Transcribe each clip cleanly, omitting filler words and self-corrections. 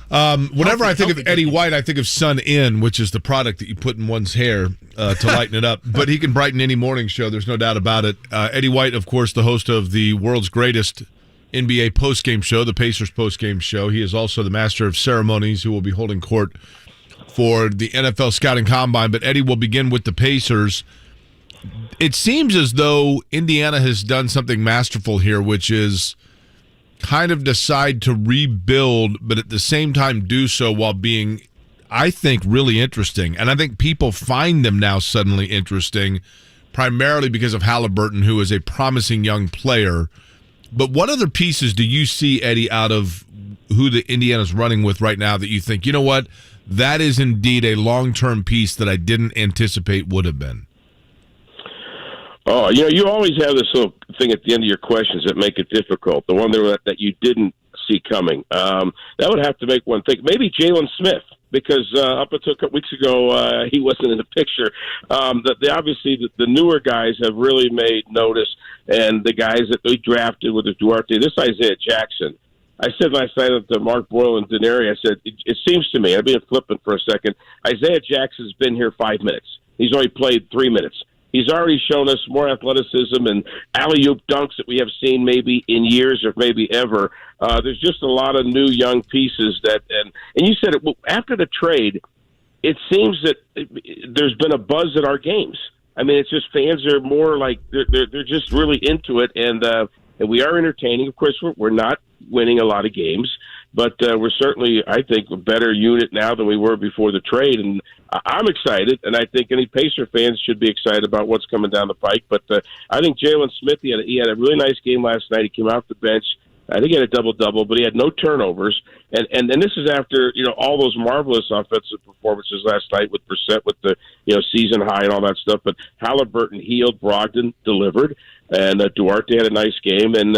Whenever I think of Eddie White, I think of Sun In, which is the product that you put in one's hair to lighten it up. But he can brighten any morning show. There's no doubt about it. Eddie White, of course, the host of the world's greatest NBA postgame show, the Pacers postgame show. He is also the master of ceremonies who will be holding court for the NFL Scouting Combine. But Eddie will begin with the Pacers. It seems as though Indiana has done something masterful here, which is kind of decide to rebuild, but at the same time do so while being, I think, really interesting. And I think people find them now suddenly interesting, primarily because of Haliburton, who is a promising young player. But what other pieces do you see, Eddie, out of who the Indiana's running with right now that you think, you know what, that is indeed a long-term piece that I didn't anticipate would have been? Oh, you always have this little thing at the end of your questions that make it difficult. The one that you didn't see coming. That would have to make one think. Maybe Jalen Smith, because up until a couple weeks ago, he wasn't in the picture. Obviously, the newer guys have really made notice, and the guys that they drafted with the Duarte, this Isaiah Jackson. I said last night to Mark Boyle and Denari, I said, it seems to me, I'm being flippant for a second, Isaiah Jackson's been here 5 minutes. He's only played 3 minutes. He's already shown us more athleticism and alley-oop dunks that we have seen maybe in years or maybe ever. There's just a lot of new young pieces and you said it, after the trade, it seems that there's been a buzz at our games. I mean, it's just fans are more like they're just really into it, and we are entertaining. Of course, we're not winning a lot of games, but we're certainly, I think, a better unit now than we were before the trade, and I'm excited, and I think any Pacer fans should be excited about what's coming down the pike. But I think Jalen Smith, he had a really nice game last night. He came off the bench. I think he had a double-double, but he had no turnovers. And this is after, all those marvelous offensive performances last night with Brissett with the, season high and all that stuff. But Haliburton healed, Brogdon delivered, and Duarte had a nice game. And,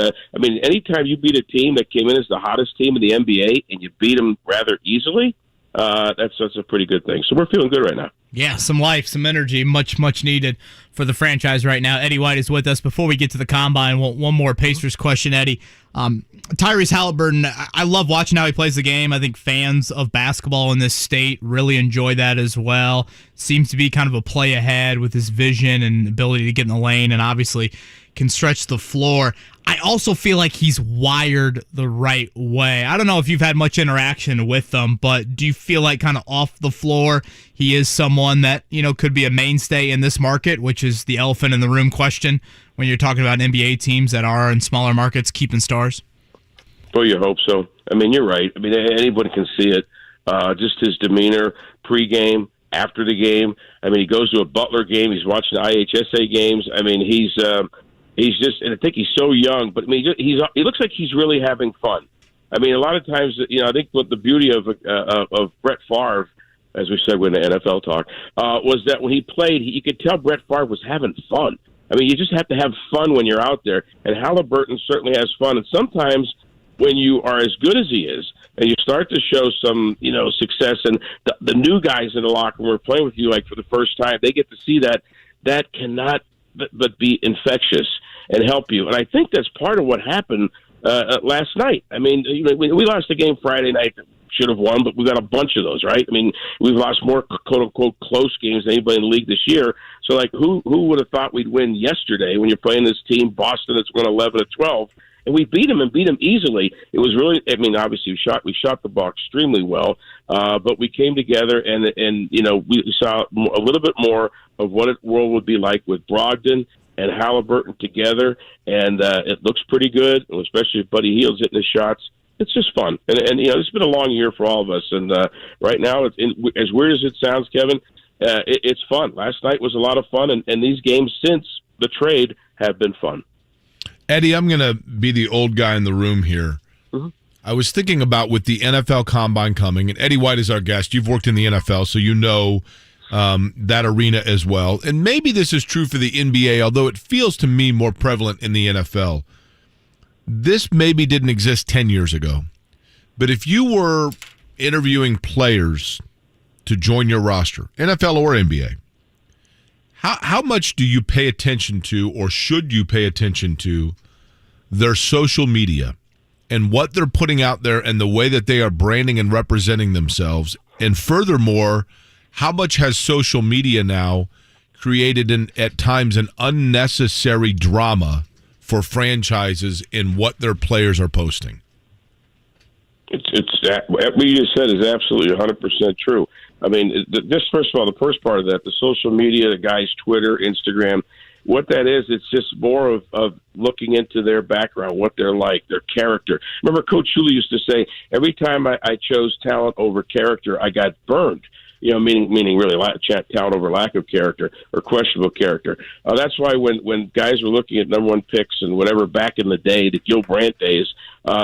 anytime you beat a team that came in as the hottest team in the NBA and you beat them rather easily, that's a pretty good thing. So we're feeling good right now. Yeah, some life, some energy, much needed for the franchise right now. Eddie White is with us. Before we get to the Combine, one more Pacers question, Eddie. Tyrese Haliburton, I love watching how he plays the game. I think fans of basketball in this state really enjoy that as well. Seems to be kind of a play ahead with his vision and ability to get in the lane, and obviously can stretch the floor. I also feel like he's wired the right way. I don't know if you've had much interaction with them, but do you feel like kind of off the floor he is someone that, could be a mainstay in this market, which is the elephant in the room question when you're talking about NBA teams that are in smaller markets keeping stars? Well, you hope so. You're right. Anyone can see it. Just his demeanor pregame, after the game. He goes to a Butler game. He's watching IHSA games. He's just, and I think he's so young, but he looks like he's really having fun. A lot of times, I think what the beauty of Brett Favre, as we said when the NFL talk, was that when he played, you could tell Brett Favre was having fun. You just have to have fun when you're out there, and Haliburton certainly has fun. And sometimes when you are as good as he is, and you start to show some, success, and the new guys in the locker room are playing with you like for the first time, they get to see that cannot but be infectious and help you. And I think that's part of what happened last night. We lost the game Friday night, should have won, but we got a bunch of those, right? We've lost more quote-unquote close games than anybody in the league this year. So, who would have thought we'd win yesterday when you're playing this team, Boston, that's won 11-12, and we beat them easily. It was really, obviously we shot the ball extremely well, but we came together and we saw a little bit more of what the world would be like with Brogdon and Haliburton together, and it looks pretty good, especially if Buddy Hield's hitting his shots. It's just fun, and it's been a long year for all of us, and right now, as weird as it sounds, Kevin, it's fun. Last night was a lot of fun, and these games since the trade have been fun. Eddie, I'm going to be the old guy in the room here. Mm-hmm. I was thinking about with the NFL Combine coming, and Eddie White is our guest. You've worked in the NFL, so you know that arena as well. And maybe this is true for the NBA, although it feels to me more prevalent in the NFL. This maybe didn't exist 10 years ago. But if you were interviewing players to join your roster, NFL or NBA, how much do you pay attention to, or should you pay attention to, their social media and what they're putting out there and the way that they are branding and representing themselves. And furthermore, how much has social media now created at times an unnecessary drama for franchises in what their players are posting? What you just said is absolutely 100% true. I mean, just first of all, the first part of that, the social media, the guys' Twitter, Instagram, what that is, it's just more of looking into their background, what they're like, their character. Remember, Coach Shula used to say, every time I chose talent over character, I got burned. Meaning really talent over lack of character or questionable character. That's why when guys were looking at number one picks and whatever back in the day, the Gil Brandt days,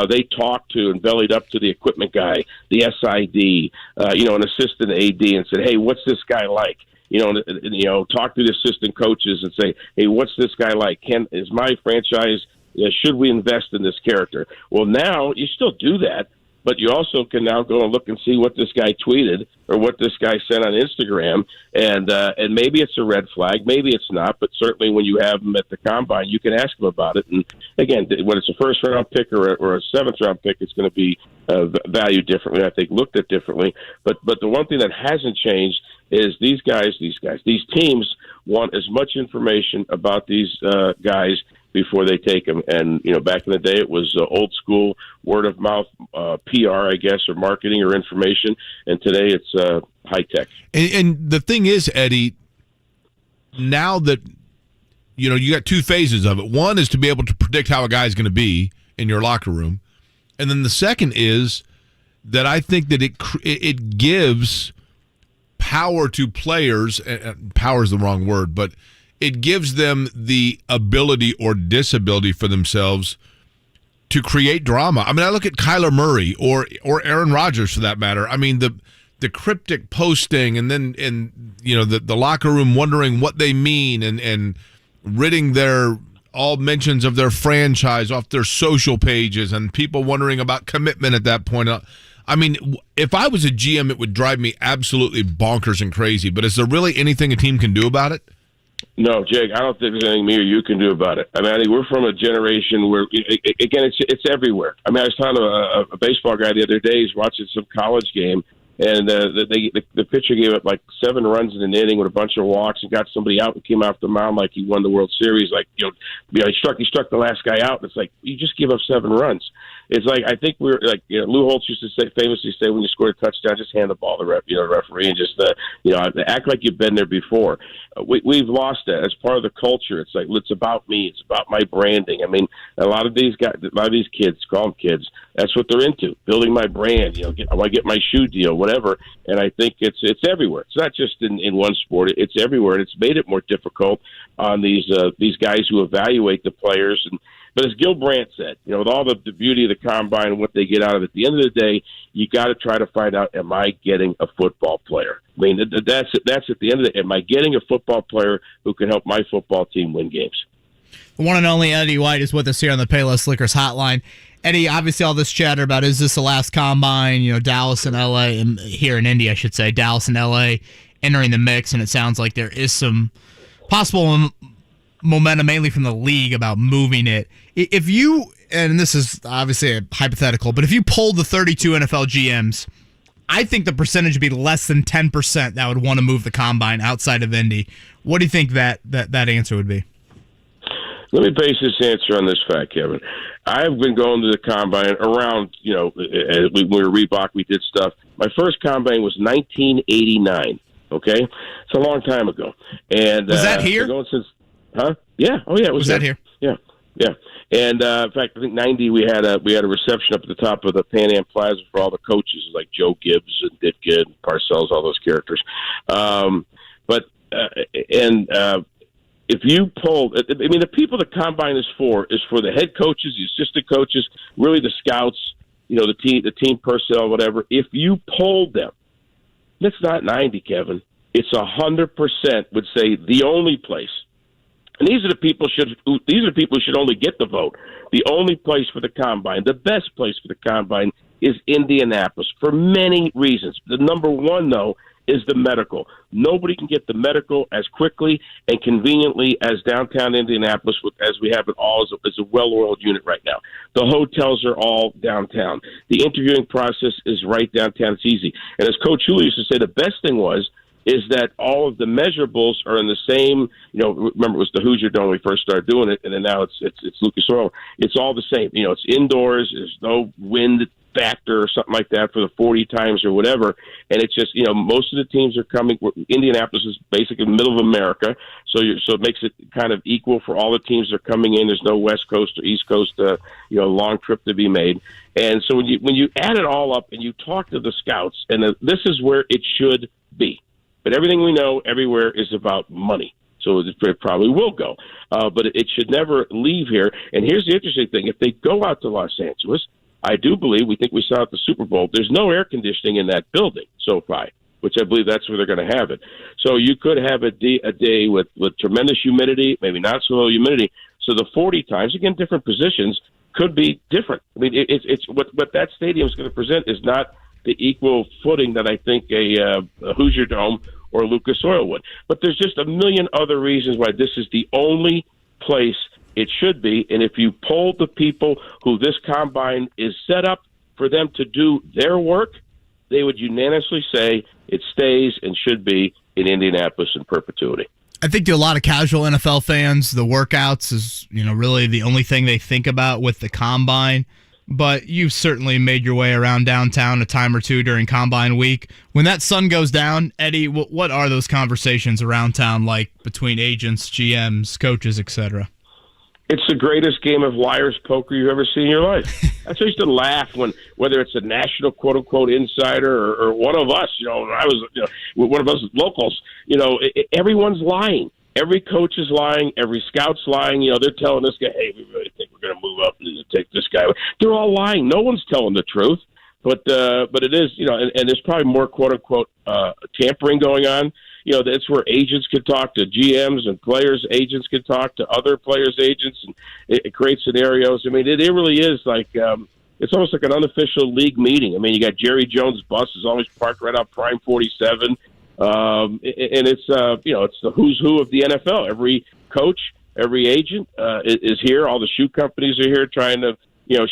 they talked to and bellied up to the equipment guy, the SID, an assistant AD, and said, "Hey, what's this guy like?" Talk to the assistant coaches and say, "Hey, what's this guy like? Is my franchise? Should we invest in this character?" Well, now you still do that. But you also can now go and look and see what this guy tweeted or what this guy said on Instagram, and maybe it's a red flag, maybe it's not. But certainly, when you have him at the combine, you can ask him about it. And again, when it's a first-round pick or a seventh-round pick, it's going to be valued differently. I think looked at differently. But the one thing that hasn't changed is these teams want as much information about these guys before they take them. And, back in the day, it was old school word of mouth, PR, I guess, or marketing or information. And today it's high tech. And the thing is, Eddie, now that, you got two phases of it. One is to be able to predict how a guy's going to be in your locker room. And then the second is that I think that it gives power to players. Power is the wrong word, but it gives them the ability or disability for themselves to create drama. I mean, I look at Kyler Murray or Aaron Rodgers for that matter. I mean, the cryptic posting and then the locker room wondering what they mean and ridding their all mentions of their franchise off their social pages and people wondering about commitment at that point. I mean, if I was a GM, it would drive me absolutely bonkers and crazy. But is there really anything a team can do about it? No, Jake, I don't think there's anything me or you can do about it. I mean, I think we're from a generation where, again, it's everywhere. I mean, I was talking to a baseball guy the other day. He's watching some college game, and the pitcher gave up like 7 runs in an inning with a bunch of walks and got somebody out and came off the mound like he won the World Series. Like, he struck the last guy out. And it's like, you just give up 7 runs. It's like, I think we're like, Lou Holtz used to famously say, when you score a touchdown, just hand the ball to the referee and just, act like you've been there before. We've lost that as part of the culture. It's like, it's about me. It's about my branding. I mean, a lot of these kids, call them kids, that's what they're into, building my brand. I want to get my shoe deal, whatever. And I think it's everywhere. It's not just in one sport. It's everywhere, and it's made it more difficult on these guys who evaluate the players. But as Gil Brandt said, with all the beauty of the combine and what they get out of it, at the end of the day, you got to try to find out, am I getting a football player? I mean, that's at the end of the day. Am I getting a football player who can help my football team win games? The one and only Eddie White is with us here on the Payless Liquors Hotline. Eddie, obviously all this chatter about is this the last combine, Dallas and L.A., and here in Indy, I should say, Dallas and L.A. entering the mix, and it sounds like there is some possible momentum, mainly from the league, about moving it. If you, and this is obviously a hypothetical, but if you polled the 32 NFL GMs, I think the percentage would be less than 10% that would want to move the combine outside of Indy. What do you think that answer would be? Let me base this answer on this fact, Kevin. I've been going to the combine around, when we were Reebok, we did stuff. My first combine was 1989, okay? It's a long time ago. And was that here? Going since, huh? Yeah. Oh, yeah. It was that here? Yeah. Yeah. And in fact, I think 90 we had a reception up at the top of the Pan Am Plaza for all the coaches like Joe Gibbs and Ditka and Parcells, all those characters. If you polled, I mean, the people the combine is for the head coaches, the assistant coaches, really the scouts, the team personnel, whatever. If you polled them, it's not 90, Kevin. It's 100% would say the only place. And these are the people who should only get the vote. The only place for the combine, the best place for the combine, is Indianapolis for many reasons. The number one, though, is the medical. Nobody can get the medical as quickly and conveniently as downtown Indianapolis, as we have it all as a well-oiled unit right now. The hotels are all downtown. The interviewing process is right downtown. It's easy. And as Coach Hulu used to say, the best thing is that all of the measurables are in the same, remember it was the Hoosier Dome when we first started doing it, and then now it's Lucas Oil. It's all the same. It's indoors. There's no wind factor or something like that for the 40 times or whatever. And it's just, most of the teams are coming. Indianapolis is basically the middle of America, so it makes it kind of equal for all the teams that are coming in. There's no West Coast or East Coast, long trip to be made. And so when you add it all up and you talk to the scouts, and this is where it should be. But everything we know everywhere is about money. So it probably will go. But it should never leave here. And here's the interesting thing. If they go out to Los Angeles, I do believe, we think we saw at the Super Bowl, there's no air conditioning in that building, SoFi, which I believe that's where they're going to have it. So you could have a day with tremendous humidity, maybe not so low humidity. So the 40 times, again, different positions, could be different. I mean, it's what that stadium is going to present is not the equal footing that I think a Hoosier Dome or Lucas Oil would. But there's just a million other reasons why this is the only place it should be. And if you poll the people who this combine is set up for them to do their work, they would unanimously say it stays and should be in Indianapolis in perpetuity. I think to a lot of casual NFL fans, the workouts is, really the only thing they think about with the combine. But you've certainly made your way around downtown a time or two during Combine Week. When that sun goes down, Eddie, what are those conversations around town like between agents, GMs, coaches, etc.? It's the greatest game of liar's poker you've ever seen in your life. That's why I used to laugh whether it's a national quote-unquote insider or one of us, I was one of us locals, everyone's lying. Every coach is lying. Every scout's lying. They're telling this guy, hey, we really think we're going to move up and take this guy. They're all lying. No one's telling the truth. But it is, and there's probably more quote-unquote tampering going on. That's where agents could talk to GMs and players' agents could talk to other players' agents, and it creates scenarios. I mean, it really is like it's almost like an unofficial league meeting. I mean, you got Jerry Jones' bus is always parked right out Prime 47. And it's it's the who's who of the NFL. Every coach, every agent is here. All the shoe companies are here trying to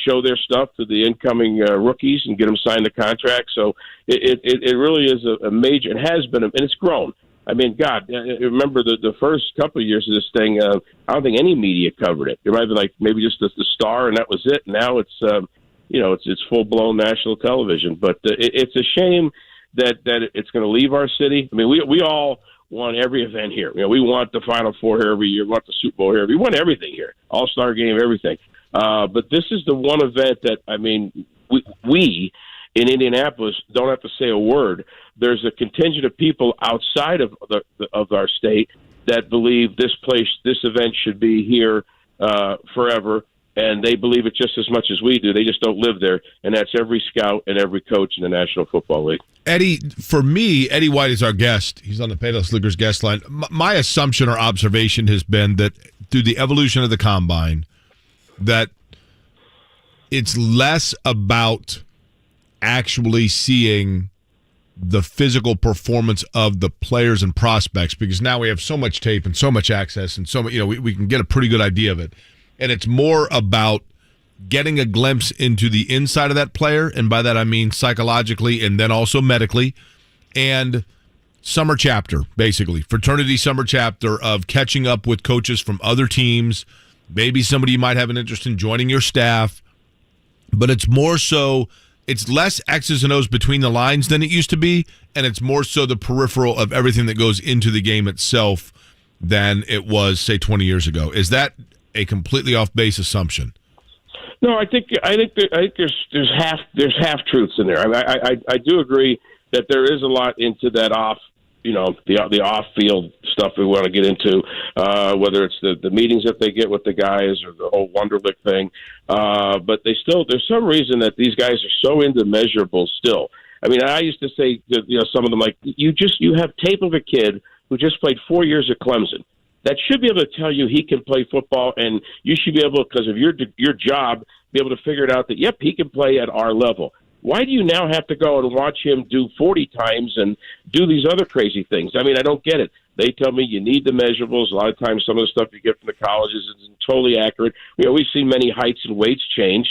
show their stuff to the incoming rookies and get them signed the contract. So it really is a major. It has been, and it's grown. I mean, God, remember the first couple of years of this thing. I don't think any media covered it. There might have been maybe just the Star, and that was it. Now it's it's full blown national television. But it's a shame that it's going to leave our city. I mean, we all want every event here. We want the Final Four here every year. We want the Super Bowl here. We want everything here. All-Star Game, everything. But this is the one event that, I mean, we in Indianapolis don't have to say a word. There's a contingent of people outside of our state that believe this event should be here forever. And they believe it just as much as we do. They just don't live there. And that's every scout and every coach in the National Football League. Eddie, for me, Eddie White is our guest. He's on the Payless Liquors guest line. My assumption or observation has been that through the evolution of the Combine, that it's less about actually seeing the physical performance of the players and prospects, because now we have so much tape and so much access and so much, we can get a pretty good idea of it. And it's more about getting a glimpse into the inside of that player, and by that I mean psychologically and then also medically, and summer chapter, basically. Fraternity summer chapter of catching up with coaches from other teams, maybe somebody you might have an interest in joining your staff, but it's more so, it's less X's and O's between the lines than it used to be, and it's more so the peripheral of everything that goes into the game itself than it was, say, 20 years ago. Is that a completely off base assumption? No, I think there's half truths in there. I do agree that there is a lot into that off, the off field stuff we want to get into, whether it's the meetings that they get with the guys or the whole Wonderlic thing. But there's some reason that these guys are so into measurables still. I mean, I used to say to, some of them, like, you have tape of a kid who just played 4 years at Clemson that should be able to tell you he can play football, and you should be able, because of your job, be able to figure it out that, yep, he can play at our level. Why do you now have to go and watch him do 40 times and do these other crazy things? I mean, I don't get it. They tell me you need the measurables. A lot of times some of the stuff you get from the colleges isn't totally accurate. We've seen many heights and weights change.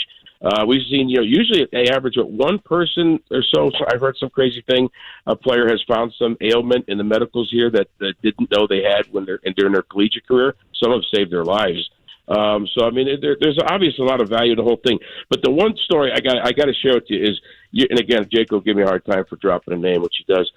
We've seen, usually they average at one person or so. So I've heard some crazy thing. A player has found some ailment in the medicals here that didn't know they had during their collegiate career. Some have saved their lives. So I mean, there's obviously a lot of value in the whole thing. But the one story I got to share with you is, and again, Jake will give me a hard time for dropping a name, which he does.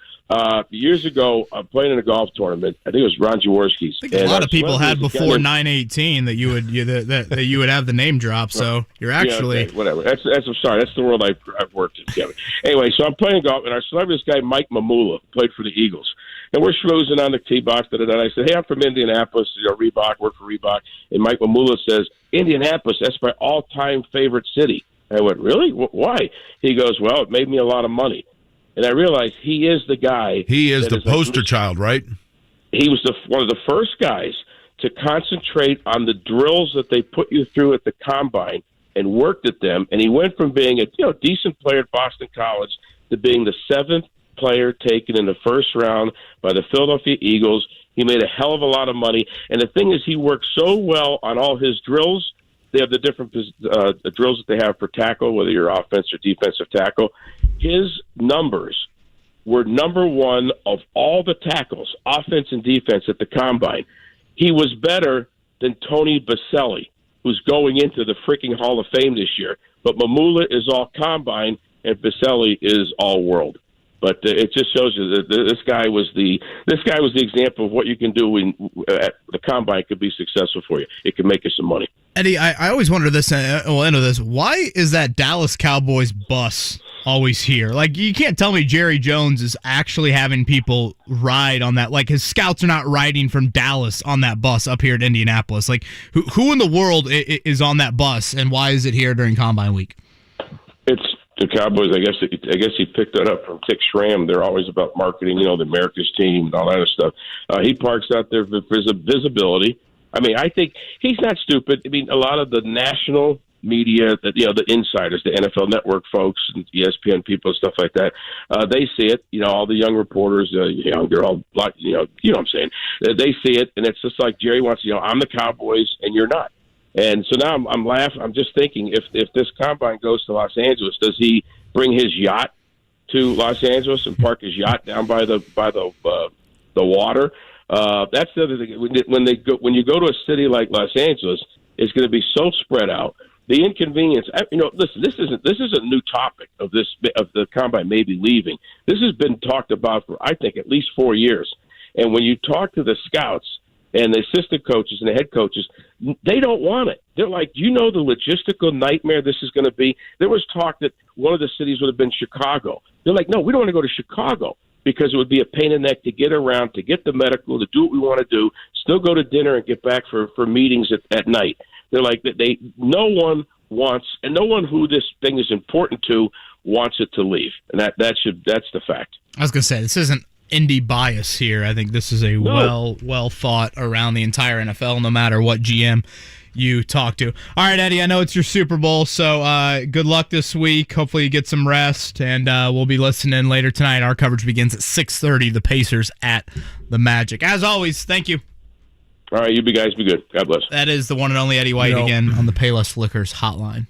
Years ago, I'm playing in a golf tournament. I think it was Ron Jaworski's. I think a lot of people had before 9/18 that you would have the name drop. So you're actually okay, whatever. I'm sorry. That's the world I've worked in, Kevin. Anyway, so I'm playing golf, and our celebrity, this guy Mike Mamula, played for the Eagles. And we're schmoozing on the tee box. And I said, hey, I'm from Indianapolis, Reebok, work for Reebok. And Mike Mamula says, Indianapolis, that's my all-time favorite city. I went, really? Why? He goes, well, it made me a lot of money. And I realized he is the guy. He is the poster child, right? He was one of the first guys to concentrate on the drills that they put you through at the combine and worked at them. And he went from being a decent player at Boston College to being the seventh player taken in the first round by the Philadelphia Eagles. He made a hell of a lot of money. And the thing is, he worked so well on all his drills. They have the different drills that they have for tackle, whether you're offense or defensive tackle. His numbers were number one of all the tackles, offense and defense, at the combine. He was better than Tony Baselli, who's going into the freaking Hall of Fame this year. But Mamula is all combine, and Baselli is all world. But it just shows you that this guy was the example of what you can do when at the combine could be successful for you. It can make you some money. Eddie, I always wonder this, and we'll end with this. Why is that Dallas Cowboys bus always here? Like, you can't tell me Jerry Jones is actually having people ride on that. Like, his scouts are not riding from Dallas on that bus up here at Indianapolis. Like, who in the world is on that bus, and why is it here during Combine Week? It's the Cowboys. I guess he picked that up from Tick Schramm. They're always about marketing, the America's team and all that other stuff. He parks out there for visibility. I mean, I think he's not stupid. I mean, a lot of the national media, the insiders, the NFL Network folks, and ESPN people, and stuff like that, they see it. All the young reporters, they're all like, you know what I'm saying. They see it, and it's just like Jerry wants. I'm the Cowboys, and you're not. And so now I'm laughing. I'm just thinking, if this combine goes to Los Angeles, does he bring his yacht to Los Angeles and park his yacht down by the water? That's the other thing. When you go to a city like Los Angeles, it's going to be so spread out. The inconvenience. Listen, this is a new topic of the combine maybe leaving. This has been talked about for, I think, at least 4 years. And when you talk to the scouts and the assistant coaches and the head coaches, they don't want it. They're like, do you know the logistical nightmare this is going to be? There was talk that one of the cities would have been Chicago. They're like, no, we don't want to go to Chicago because it would be a pain in the neck to get around, to get the medical, to do what we want to do, still go to dinner and get back for meetings at night. They're like, no one wants, and no one who this thing is important to wants it to leave. And that's the fact. I was going to say, this isn't Indy bias here. I think this is a well thought around the entire NFL, no matter what GM you talk to. All right, Eddie, I know it's your Super Bowl, so good luck this week. Hopefully you get some rest, and we'll be listening later tonight. Our coverage begins at 6:30, the Pacers at the Magic. As always, thank you. All right, you guys be good. God bless. That is the one and only Eddie White again on the Payless Liquors hotline.